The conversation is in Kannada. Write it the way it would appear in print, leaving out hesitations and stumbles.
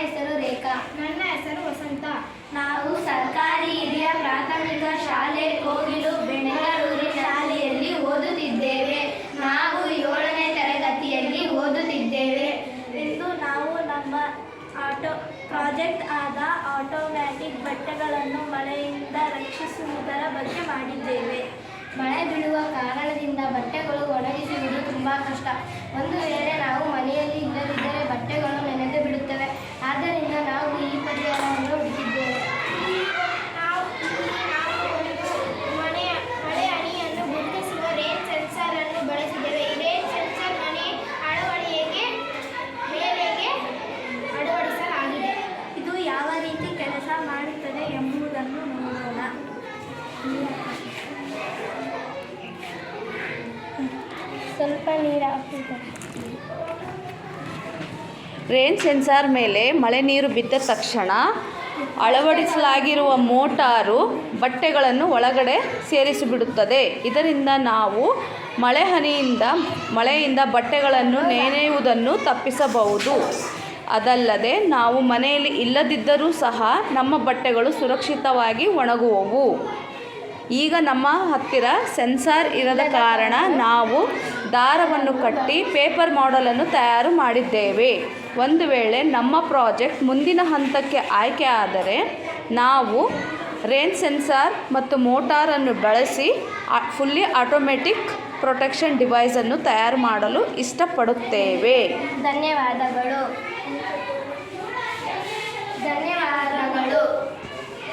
ಹೆಸರು ರೇಖಾ. ನನ್ನ ಹೆಸರು ವಸಂತ. ನಾವು ಸರ್ಕಾರಿ ಹಿರಿಯ ಪ್ರಾಥಮಿಕ ಶಾಲೆ ಕೋಗಿಲು ಬೆಂಗಳೂರು ಶಾಲೆಯಲ್ಲಿ ಓದುತ್ತಿದ್ದೇವೆ. ನಾವು 7ನೇ ತರಗತಿಯಲ್ಲಿ ಓದುತ್ತಿದ್ದೇವೆ. ಇಂದು ನಾವು ನಮ್ಮ ಪ್ರಾಜೆಕ್ಟ್ ಆದ ಆಟೋಮ್ಯಾಟಿಕ್ ಬಟ್ಟೆಗಳನ್ನು ಮಳೆಯಿಂದ ರಕ್ಷಿಸುವುದರ ಬಗ್ಗೆ ಮಾಡಿದ್ದೇವೆ. ಮಳೆ ಬೀಳುವ ಕಾರಣದಿಂದ ಬಟ್ಟೆಗಳು ಒಣಗಿಸುವುದು ತುಂಬ ಕಷ್ಟ. ಒಂದು ವೇಳೆ ನಾವು ಮನೆಯಲ್ಲಿ ಇಲ್ಲದಿದ್ದರೆ ಬಟ್ಟೆಗಳು ನೆನೆದು ಬಿಡುತ್ತವೆ. ಆದ್ದರಿಂದ ನಾವು ಈ ಪರಿಹಾರವನ್ನು ಹುಡುಕಿದ್ದೇವೆ. ನಾವು ಮಳೆ ಹನಿಯನ್ನು ಗುರುತಿಸುವ ರೇನ್ ಸೆನ್ಸಾರ್ ಅನ್ನು ಬಳಸಿದ್ದೇವೆ. ಈ ರೇನ್ ಸೆನ್ಸಾರ್ ಮನೆ ಅಳವಡಿಕೆಗೆ ಮೇಲೆಗೆ ಅಳವಡಿಸಲಾಗಿದೆ. ಇದು ಯಾವ ರೀತಿ ಕೆಲಸ ಮಾಡುತ್ತದೆ ಎಂಬುದನ್ನು ನೋಡೋಣ. ಸ್ವಲ್ಪ ನೀರು ಹಾಕಿದೆ. ರೇನ್ ಸೆನ್ಸಾರ್ ಮೇಲೆ ಮಳೆ ನೀರು ಬಿದ್ದ ತಕ್ಷಣ ಅಳವಡಿಸಲಾಗಿರುವ ಮೋಟಾರು ಬಟ್ಟೆಗಳನ್ನು ಒಳಗಡೆ ಸೇರಿಸಿಬಿಡುತ್ತದೆ. ಇದರಿಂದ ನಾವು ಮಳೆಯಿಂದ ಬಟ್ಟೆಗಳನ್ನು ನೆನೆಯುವುದನ್ನು ತಪ್ಪಿಸಬಹುದು. ಅದಲ್ಲದೆ ನಾವು ಮನೆಯಲ್ಲಿ ಇಲ್ಲದಿದ್ದರೂ ಸಹ ನಮ್ಮ ಬಟ್ಟೆಗಳು ಸುರಕ್ಷಿತವಾಗಿ ಒಣಗುವವು. ಈಗ ನಮ್ಮ ಹತ್ತಿರ ಸೆನ್ಸಾರ್ ಇರದ ಕಾರಣ ನಾವು ದಾರವನ್ನು ಕಟ್ಟಿ ಪೇಪರ್ ಮಾಡೆಲನ್ನು ತಯಾರು ಮಾಡಿದ್ದೇವೆ. ಒಂದು ವೇಳೆ ನಮ್ಮ ಪ್ರಾಜೆಕ್ಟ್ ಮುಂದಿನ ಹಂತಕ್ಕೆ ಆಯ್ಕೆ ಆದರೆ ನಾವು ರೇನ್ ಸೆನ್ಸಾರ್ ಮತ್ತು ಮೋಟಾರನ್ನು ಬಳಸಿ ಫುಲ್ಲಿ ಆಟೋಮೆಟಿಕ್ ಪ್ರೊಟೆಕ್ಷನ್ ಡಿವೈಸನ್ನು ತಯಾರು ಮಾಡಲು ಇಷ್ಟಪಡುತ್ತೇವೆ. ಧನ್ಯವಾದಗಳು.